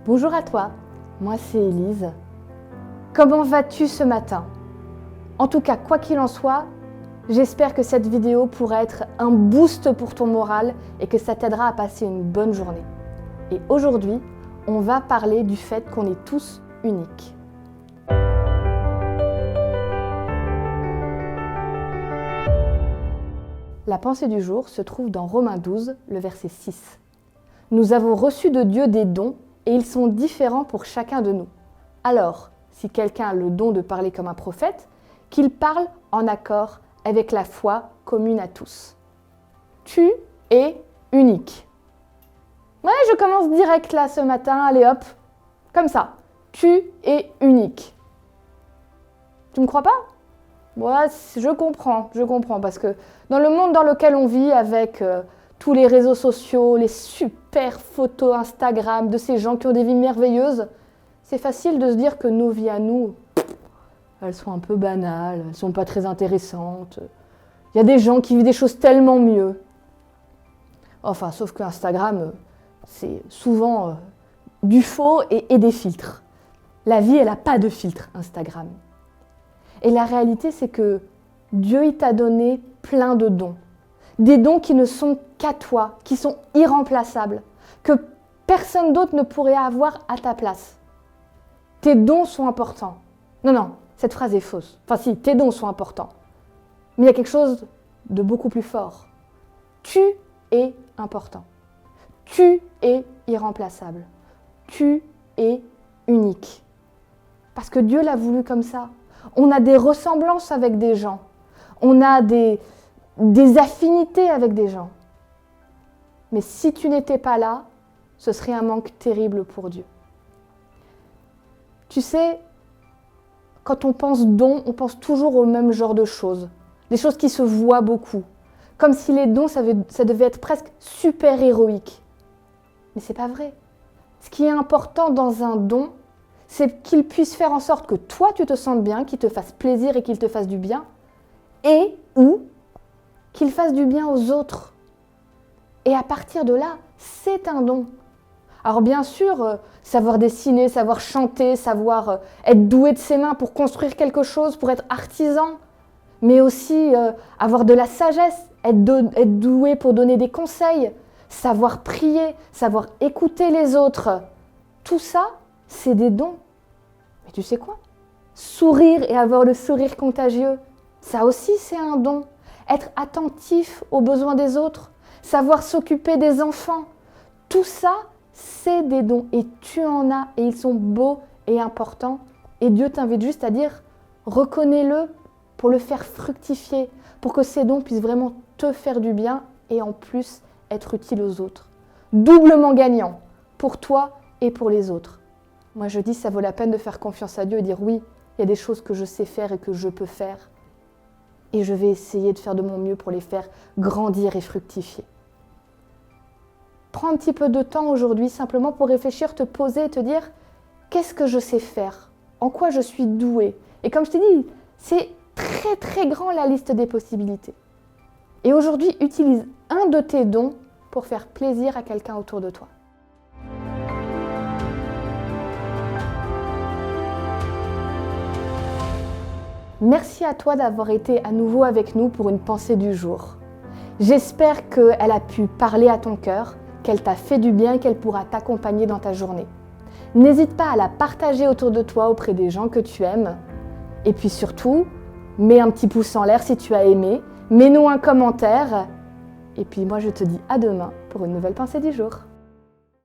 Bonjour à toi, moi c'est Élise. Comment vas-tu ce matin? En tout cas, quoi qu'il en soit, j'espère que cette vidéo pourra être un boost pour ton moral et que ça t'aidera à passer une bonne journée. Et aujourd'hui, on va parler du fait qu'on est tous uniques. La pensée du jour se trouve dans Romains 12, le verset 6. Nous avons reçu de Dieu des dons et ils sont différents pour chacun de nous. Alors, si quelqu'un a le don de parler comme un prophète, qu'il parle en accord avec la foi commune à tous. Tu es unique. Ouais, je commence direct là ce matin, allez hop, comme ça. Tu es unique. Tu me crois pas? Ouais, je comprends, parce que dans le monde dans lequel on vit, avec tous les réseaux sociaux, les super photos Instagram de ces gens qui ont des vies merveilleuses, c'est facile de se dire que nos vies à nous, elles sont un peu banales, elles sont pas très intéressantes. Il y a des gens qui vivent des choses tellement mieux. Enfin, sauf que Instagram, c'est souvent du faux et des filtres. La vie, elle n'a pas de filtre, Instagram. Et la réalité, c'est que Dieu, il t'a donné plein de dons. Des dons qui ne sont qu'à toi, qui sont irremplaçables, que personne d'autre ne pourrait avoir à ta place. Tes dons sont importants. Non, cette phrase est fausse. Enfin si, tes dons sont importants. Mais il y a quelque chose de beaucoup plus fort. Tu es important. Tu es irremplaçable. Tu es unique. Parce que Dieu l'a voulu comme ça. On a des ressemblances avec des gens. On a des affinités avec des gens. Mais si tu n'étais pas là, ce serait un manque terrible pour Dieu. Tu sais, quand on pense don, on pense toujours au même genre de choses. Des choses qui se voient beaucoup. Comme si les dons, ça devait être presque super héroïque. Mais c'est pas vrai. Ce qui est important dans un don, c'est qu'il puisse faire en sorte que toi, tu te sentes bien, qu'il te fasse plaisir et qu'il te fasse du bien, et ou qu'il fasse du bien aux autres. Et à partir de là, c'est un don. Alors bien sûr, savoir dessiner, savoir chanter, savoir être doué de ses mains pour construire quelque chose, pour être artisan, mais aussi avoir de la sagesse, être doué pour donner des conseils, savoir prier, savoir écouter les autres. Tout ça, c'est des dons. Mais tu sais quoi? Sourire et avoir le sourire contagieux, ça aussi c'est un don. Être attentif aux besoins des autres, savoir s'occuper des enfants, tout ça, c'est des dons. Et tu en as, et ils sont beaux et importants. Et Dieu t'invite juste à dire, reconnais-le pour le faire fructifier, pour que ces dons puissent vraiment te faire du bien et en plus être utiles aux autres. Doublement gagnant, pour toi et pour les autres. Moi je dis, ça vaut la peine de faire confiance à Dieu et dire oui, il y a des choses que je sais faire et que je peux faire. Et je vais essayer de faire de mon mieux pour les faire grandir et fructifier. Prends un petit peu de temps aujourd'hui simplement pour réfléchir, te poser et te dire qu'est-ce que je sais faire? En quoi je suis douée? Et comme je t'ai dit, c'est très très grand la liste des possibilités. Et aujourd'hui, utilise un de tes dons pour faire plaisir à quelqu'un autour de toi. Merci à toi d'avoir été à nouveau avec nous pour une pensée du jour. J'espère qu'elle a pu parler à ton cœur, qu'elle t'a fait du bien et qu'elle pourra t'accompagner dans ta journée. N'hésite pas à la partager autour de toi auprès des gens que tu aimes. Et puis surtout, mets un petit pouce en l'air si tu as aimé, mets-nous un commentaire. Et puis moi je te dis à demain pour une nouvelle pensée du jour.